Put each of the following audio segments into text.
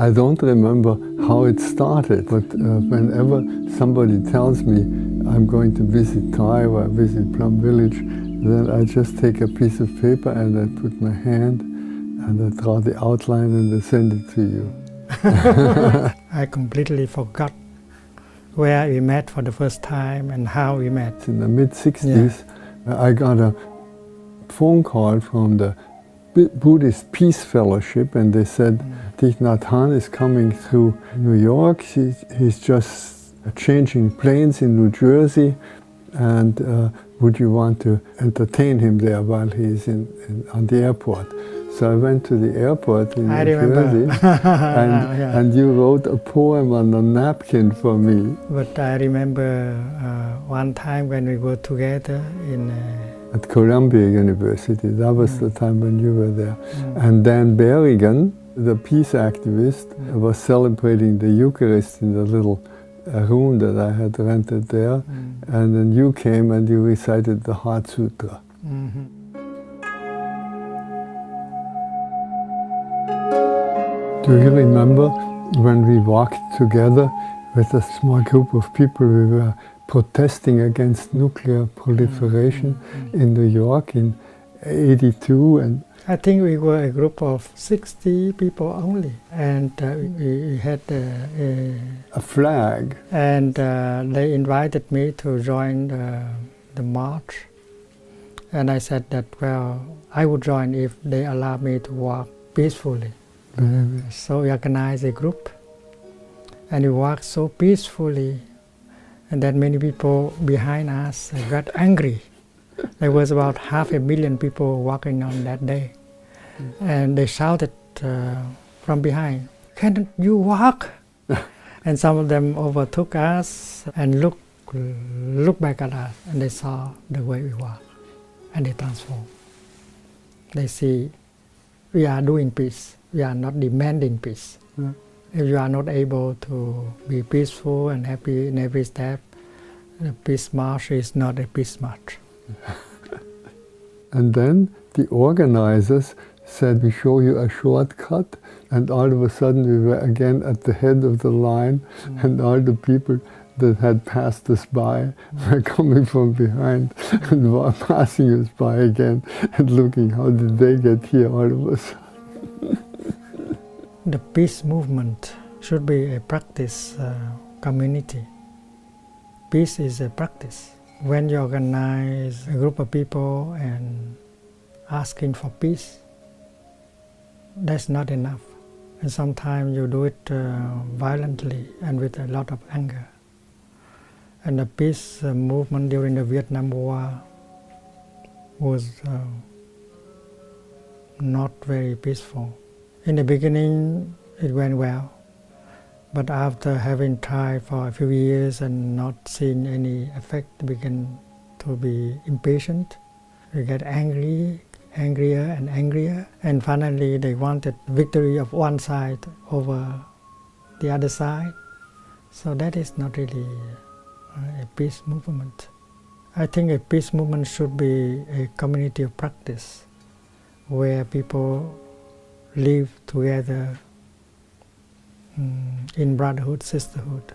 I don't remember how it started, but whenever somebody tells me I'm going to visit Thai or visit Plum Village, then I just take a piece of paper and I put my hand and I draw the outline and I send it to you. I completely forgot where we met for the first time and how we met. In the mid-60s, I got a phone call from the Buddhist Peace Fellowship, and they said, Thich Nhat Hanh is coming through New York. He's just changing planes in New Jersey, and would you want to entertain him there while he's on the airport? So I went to the airport in New Jersey, and you wrote a poem on a napkin for me. But I remember one time when we were together at Columbia University. That was the time when you were there. And Dan Berrigan, the peace activist, was celebrating the Eucharist in the little room that I had rented there. And then you came and you recited the Heart Sutra. Do you remember when we walked together with a small group of people? We were protesting against nuclear proliferation in New York in '82, and I think we were a group of 60 people only, and we had a flag. And they invited me to join the march, and I said that, well, I would join if they allow me to walk peacefully. So we organized a group, and we walked so peacefully. And then many people behind us got angry. There was about 500,000 people walking on that day. And they shouted from behind, "Can't you walk?" And some of them overtook us and looked back at us, and they saw the way we walk, and they transformed. They see we are doing peace. We are not demanding peace. If you are not able to be peaceful and happy in every step, the peace march is not a peace march. And then the organizers said, we show you a shortcut, and all of a sudden we were again at the head of the line, and all the people that had passed us by were coming from behind and were passing us by again and looking, how did they get here all of a sudden? The peace movement should be a practice community. Peace is a practice. When you organize a group of people and asking for peace, that's not enough. And sometimes you do it violently and with a lot of anger. And the peace movement during the Vietnam War was not very peaceful. In the beginning, it went well, but after having tried for a few years and not seeing any effect, we began to be impatient. We get angrier and angrier, and finally they wanted victory of one side over the other side. So that is not really a peace movement. I think a peace movement should be a community of practice, where people live together in brotherhood, sisterhood.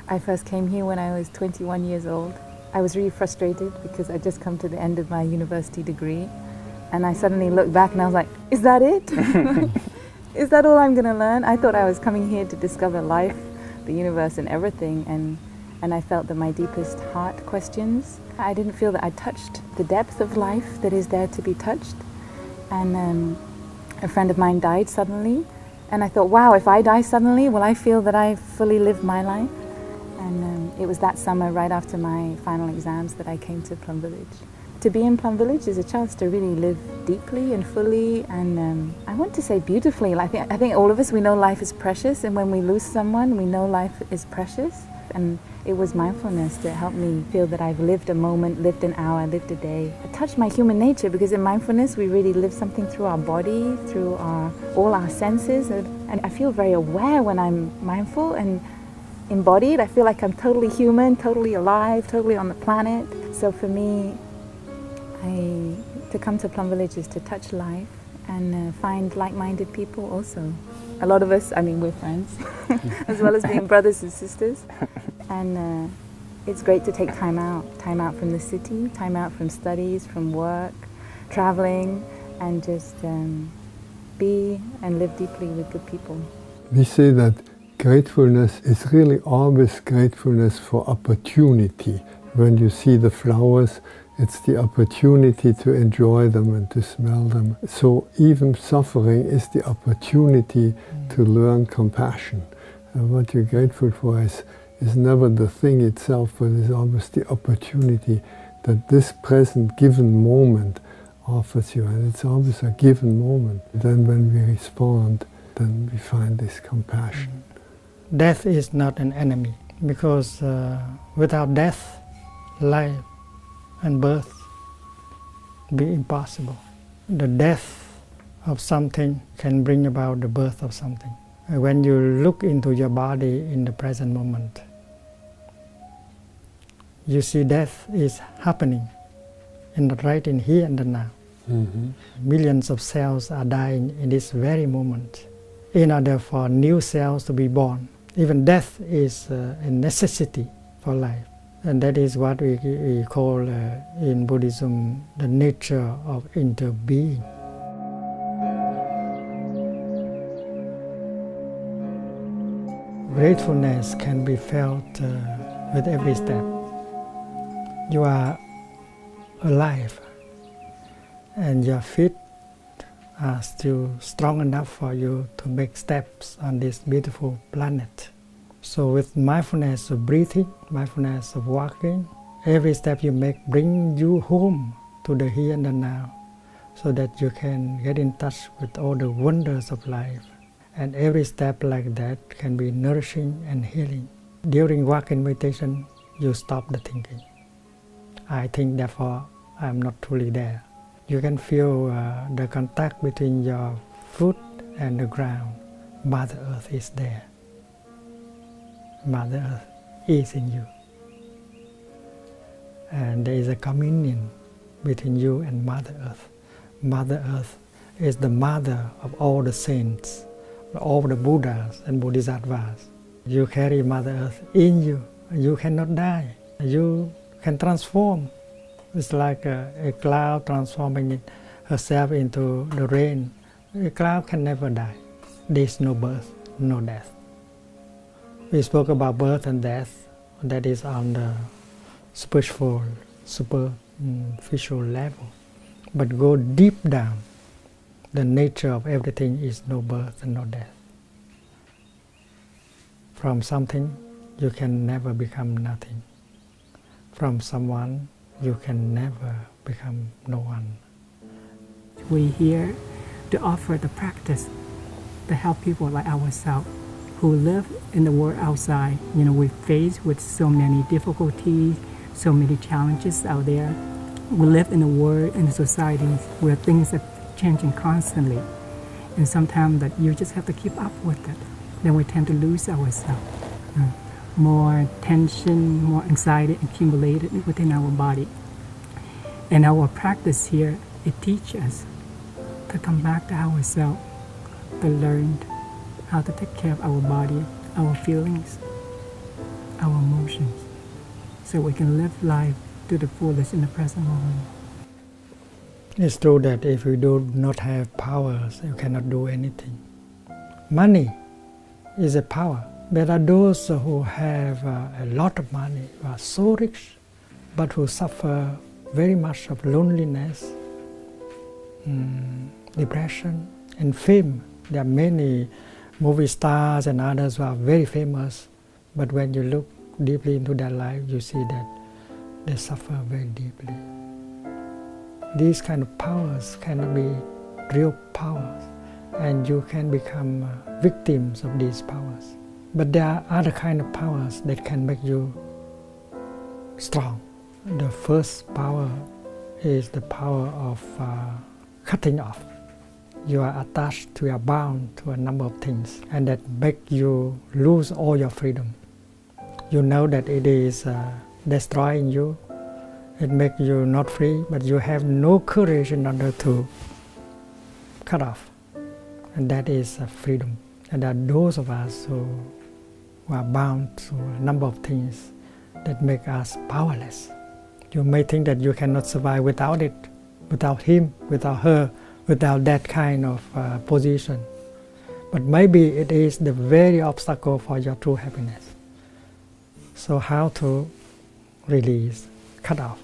I first came here when I was 21 years old. I was really frustrated because I'd just come to the end of my university degree, and I suddenly looked back and I was like, is that it? Is that all I'm going to learn? I thought I was coming here to discover life, the universe and everything, and I felt that my deepest heart questions, I didn't feel that I touched the depth of life that is there to be touched. And a friend of mine died suddenly, and I thought, wow, if I die suddenly, will I feel that I fully lived my life? And it was that summer, right after my final exams, that I came to Plum Village. To be in Plum Village is a chance to really live deeply and fully, and I want to say beautifully. I think all of us, we know life is precious, and when we lose someone, we know life is precious. And it was mindfulness that helped me feel that I've lived a moment, lived an hour, lived a day. It touched my human nature, because in mindfulness we really live something through our body, through all our senses. And I feel very aware when I'm mindful and embodied. I feel like I'm totally human, totally alive, totally on the planet. So for me, to come to Plum Village is to touch life and find like-minded people also. A lot of us, I mean, we're friends, as well as being brothers and sisters. And it's great to take time out from the city, time out from studies, from work, traveling, and just be and live deeply with good people. We say that gratefulness is really always gratefulness for opportunity. When you see the flowers, it's the opportunity to enjoy them and to smell them. So even suffering is the opportunity to learn compassion. And what you're grateful for is never the thing itself, but is always the opportunity that this present given moment offers you. And it's always a given moment. Then when we respond, then we find this compassion. Death is not an enemy, because without death, life and birth be impossible. The death of something can bring about the birth of something. When you look into your body in the present moment, you see death is happening right in here and now. Millions of cells are dying in this very moment in order for new cells to be born. Even death is a necessity for life. And that is what we call in Buddhism the nature of interbeing. Gratefulness can be felt with every step. You are alive and your feet are still strong enough for you to make steps on this beautiful planet. So with mindfulness of breathing, mindfulness of walking, every step you make brings you home to the here and the now, so that you can get in touch with all the wonders of life. And every step like that can be nourishing and healing. During walking meditation, you stop the thinking. I think, therefore I am not truly there. You can feel the contact between your foot and the ground. Mother Earth is there. Mother Earth is in you. And there is a communion between you and Mother Earth. Mother Earth is the mother of all the saints, all the Buddhas and Bodhisattvas. You carry Mother Earth in you. You cannot die. You can transform. It's like a cloud transforming herself into the rain. A cloud can never die. There is no birth, no death. We spoke about birth and death. That is on the superficial level. But go deep down. The nature of everything is no birth and no death. From something, you can never become nothing. From someone, you can never become no one. We're here to offer the practice to help people like ourselves who live in the world outside. You know, we're faced with so many difficulties, so many challenges out there. We live in a world and a society where things are changing constantly. And sometimes that you just have to keep up with it. Then we tend to lose ourselves. More tension, more anxiety accumulated within our body. And our practice here, it teaches us to come back to ourselves, to learn how to take care of our body, our feelings, our emotions, so we can live life to the fullest in the present moment. It's true that if you do not have powers, you cannot do anything. Money is a power. There are those who have a lot of money, who are so rich, but who suffer very much of loneliness, depression, and fame. There are many movie stars and others who are very famous, but when you look deeply into their life, you see that they suffer very deeply. These kind of powers cannot be real powers, and you can become victims of these powers. But there are other kind of powers that can make you strong. The first power is the power of cutting off. You are attached to, you are bound to a number of things, and that make you lose all your freedom. You know that it is destroying you, it makes you not free, but you have no courage in order to cut off. And that is freedom. And there are those of us who are bound to a number of things that make us powerless. You may think that you cannot survive without it, without him, without her, without that kind of position. But maybe it is the very obstacle for your true happiness. So how to release, cut off?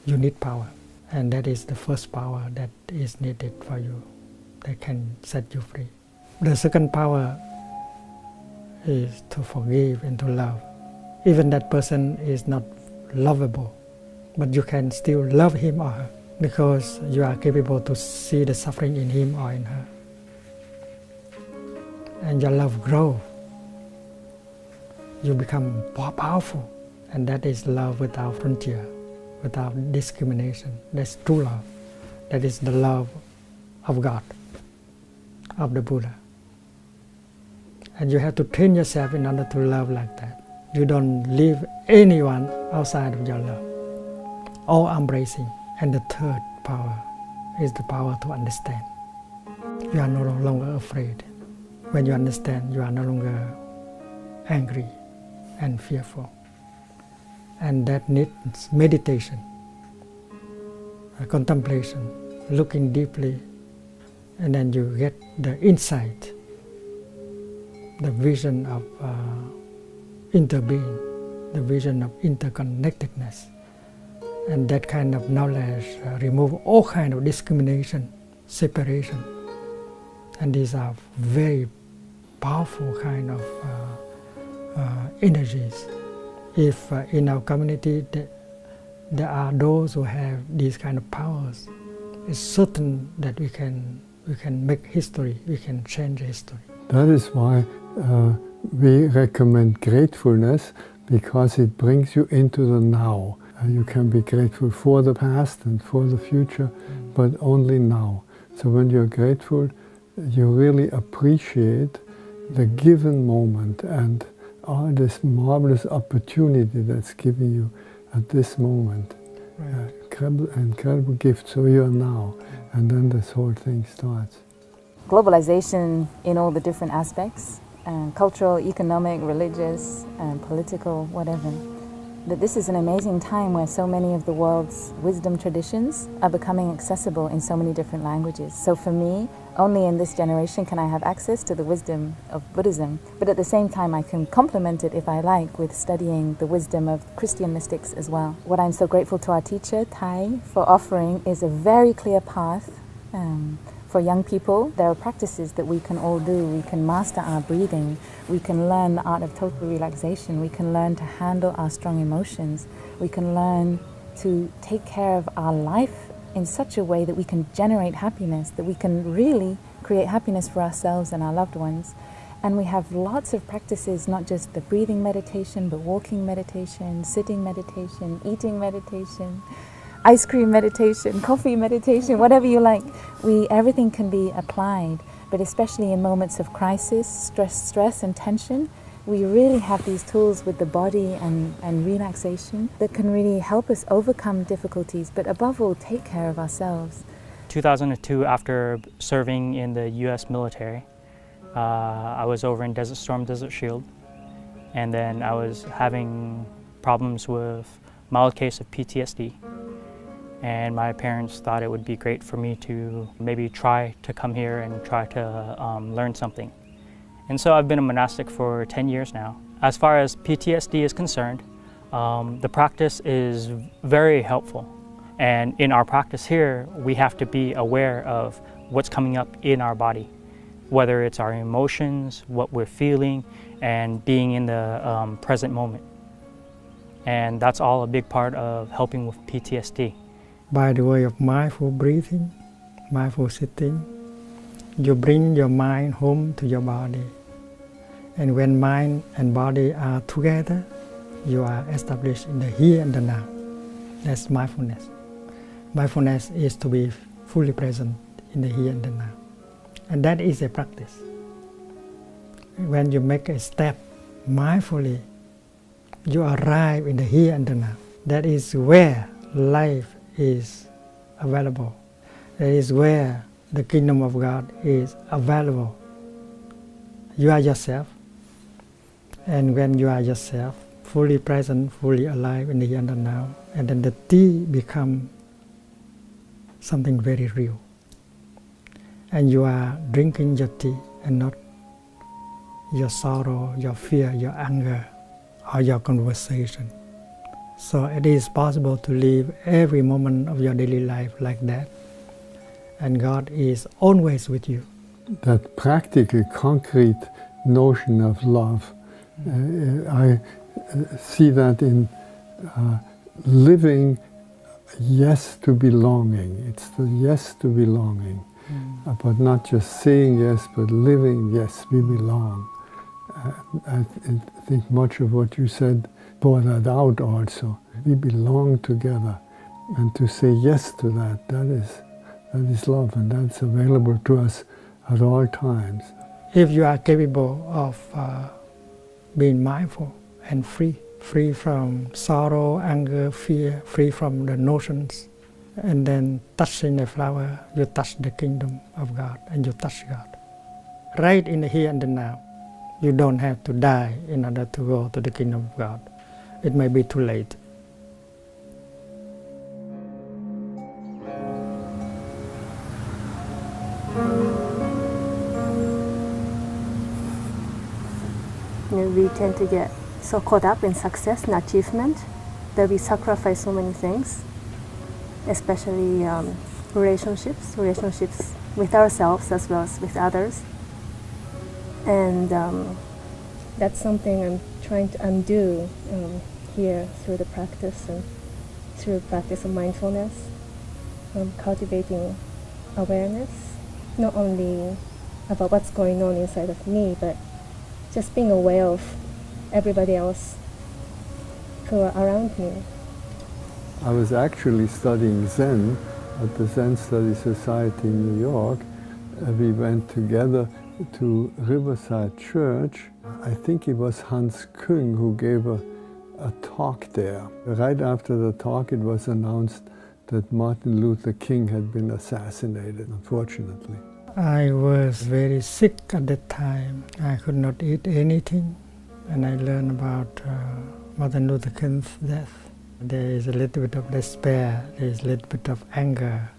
You need power. And that is the first power that is needed for you, that can set you free. The second power is to forgive and to love. Even that person is not lovable, but you can still love him or her because you are capable to see the suffering in him or in her. And your love grows. You become more powerful. And that is love without frontier, without discrimination. That's true love. That is the love of God, of the Buddha. And you have to train yourself in order to love like that. You don't leave anyone outside of your love. All embracing. And the third power is the power to understand. You are no longer afraid. When you understand, you are no longer angry and fearful. And that needs meditation, contemplation, looking deeply, and then you get the insight, the vision of interbeing, the vision of interconnectedness. And that kind of knowledge remove all kind of discrimination, separation. And these are very powerful kind of energies. If in our community there are those who have these kind of powers, it's certain that we can make history, we can change history. That is why we recommend gratefulness, because it brings you into the now. You can be grateful for the past and for the future, but only now. So when you're grateful, you really appreciate the given moment and all this marvelous opportunity that's given you at this moment. Right. Incredible gift, so you're now. And then this whole thing starts. Globalization in all the different aspects, cultural, economic, religious, political, whatever. That this is an amazing time where so many of the world's wisdom traditions are becoming accessible in so many different languages. So for me, only in this generation can I have access to the wisdom of Buddhism, but at the same time I can complement it, if I like, with studying the wisdom of Christian mystics as well. What I'm so grateful to our teacher, Thai, for offering is a very clear path for young people. There are practices that we can all do. We can master our breathing. We can learn the art of total relaxation. We can learn to handle our strong emotions. We can learn to take care of our life in such a way that we can generate happiness, that we can really create happiness for ourselves and our loved ones. And we have lots of practices, not just the breathing meditation, but walking meditation, sitting meditation, eating meditation, ice cream meditation, coffee meditation, whatever you like. Everything can be applied, but especially in moments of crisis, stress and tension, we really have these tools with the body and relaxation that can really help us overcome difficulties, but above all, take care of ourselves. 2002, after serving in the U.S. military, I was over in Desert Storm, Desert Shield, and then I was having problems with mild case of PTSD. And my parents thought it would be great for me to maybe try to come here and try to learn something. And so I've been a monastic for 10 years now. As far as PTSD is concerned, the practice is very helpful. And in our practice here, we have to be aware of what's coming up in our body, whether it's our emotions, what we're feeling, and being in the present moment. And that's all a big part of helping with PTSD. By the way of mindful breathing, mindful sitting, you bring your mind home to your body. And when mind and body are together, you are established in the here and the now. That's mindfulness. Mindfulness is to be fully present in the here and the now. And that is a practice. When you make a step mindfully, you arrive in the here and the now. That is where life is available. That is where the kingdom of God is available. you are yourself. And when you are yourself, fully present, fully alive in the here and the now, and then the tea becomes something very real. And you are drinking your tea and not your sorrow, your fear, your anger, or your conversation. So it is possible to live every moment of your daily life like that. And God is always with you. That practical, concrete notion of love, I see that in living yes to belonging. It's the yes to belonging. But not just saying yes, but living yes, we belong. I think much of what you said brought that out also. We belong together. And to say yes to that, that is love, and that's available to us at all times. If you are capable of being mindful and free from sorrow, anger, fear, free from the notions, and then touching the flower, you touch the kingdom of God, and you touch God. Right in the here and the now. You don't have to die in order to go to the kingdom of God. It may be too late. We tend to get so caught up in success and achievement that we sacrifice so many things, especially relationships with ourselves as well as with others. And that's something I'm trying to undo here through the practice and through practice of mindfulness, cultivating awareness, not only about what's going on inside of me, but just being aware of everybody else who are around me. I was actually studying Zen at the Zen Study Society in New York. We went together to Riverside Church. I think it was Hans Küng who gave a talk there. Right after the talk, it was announced that Martin Luther King had been assassinated, unfortunately. I was very sick at that time. I could not eat anything, and I learned about Martin Luther King's death. There is a little bit of despair, there is a little bit of anger.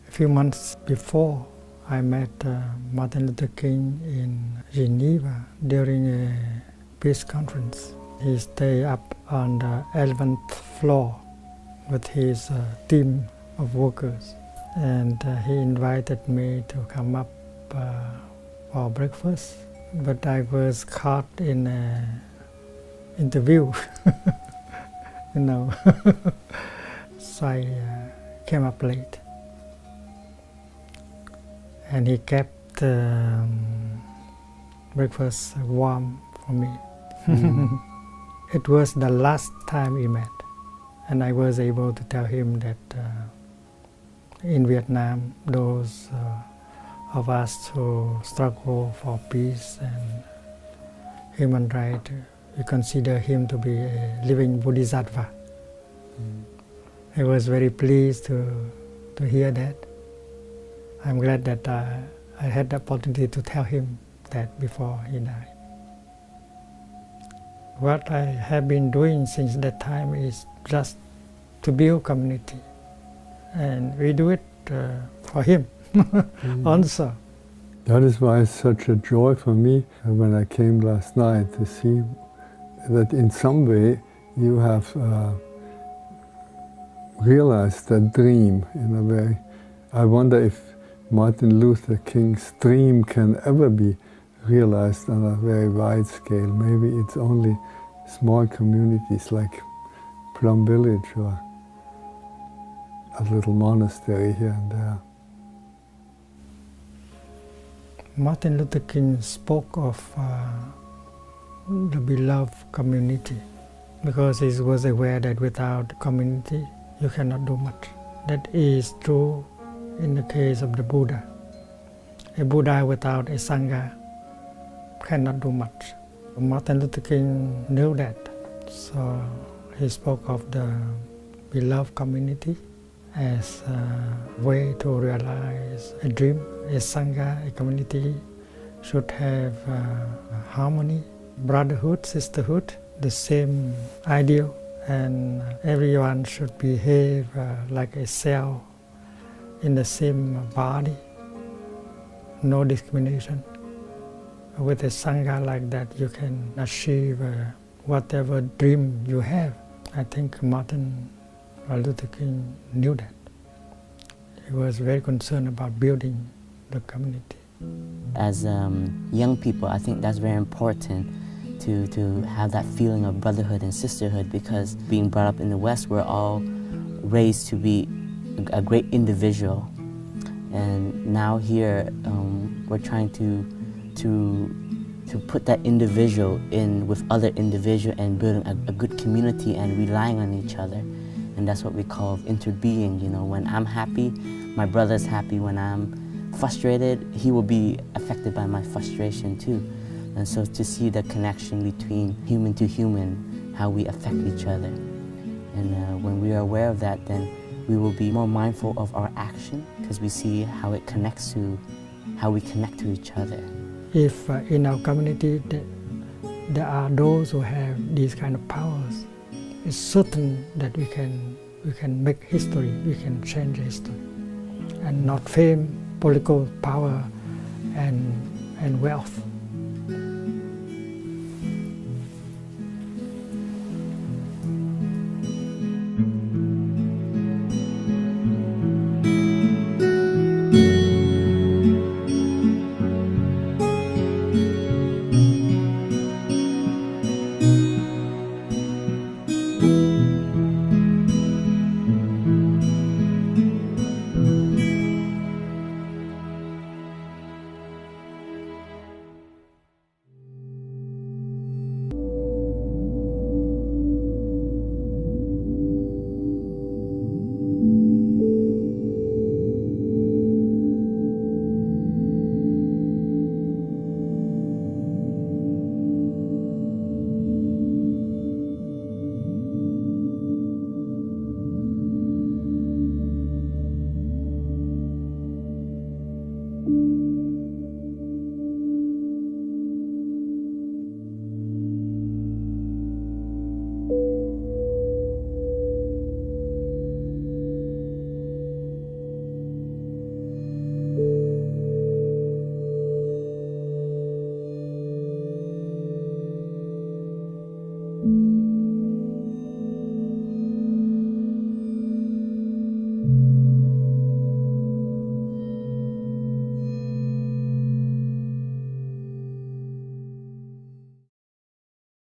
A few months before, I met Martin Luther King in Geneva during a peace conference. He stayed up on the 11th floor with his team of workers. And he invited me to come up for breakfast, but I was caught in an interview, you know, so I came up late. And he kept breakfast warm for me. It was the last time we met, and I was able to tell him that in Vietnam, those of us who struggle for peace and human rights, we consider him to be a living bodhisattva. I was very pleased to hear that. I'm glad that I had the opportunity to tell him that before he died. What I have been doing since that time is just to build community. And we do it for him also. That is why it's such a joy for me when I came last night to see that in some way you have realized that dream in a way. I wonder if Martin Luther King's dream can ever be realized on a very wide scale. Maybe it's only small communities like Plum Village or a little monastery here and there. Martin Luther King spoke of the beloved community because he was aware that without community you cannot do much. That is true in the case of the Buddha. A Buddha without a Sangha cannot do much. Martin Luther King knew that, so he spoke of the beloved community as a way to realize a dream, a Sangha, a community should have harmony, brotherhood, sisterhood, the same ideal, and everyone should behave like a cell in the same body, no discrimination. With a Sangha like that, you can achieve whatever dream you have. I think Martin Luther King knew that. He was very concerned about building the community. As young people, I think that's very important to have that feeling of brotherhood and sisterhood, because being brought up in the West, we're all raised to be a great individual. And now here, we're trying to put that individual in with other individual and building a good community and relying on each other. And that's what we call interbeing. You know, when I'm happy, my brother's happy. When I'm frustrated, he will be affected by my frustration too. And so to see the connection between human to human, how we affect each other. And when we are aware of that, then we will be more mindful of our action, because we see how it connects to how we connect to each other. If in our community there are those who have these kind of powers, it's certain that we can make history, we can change history, and not fame, political power, and wealth.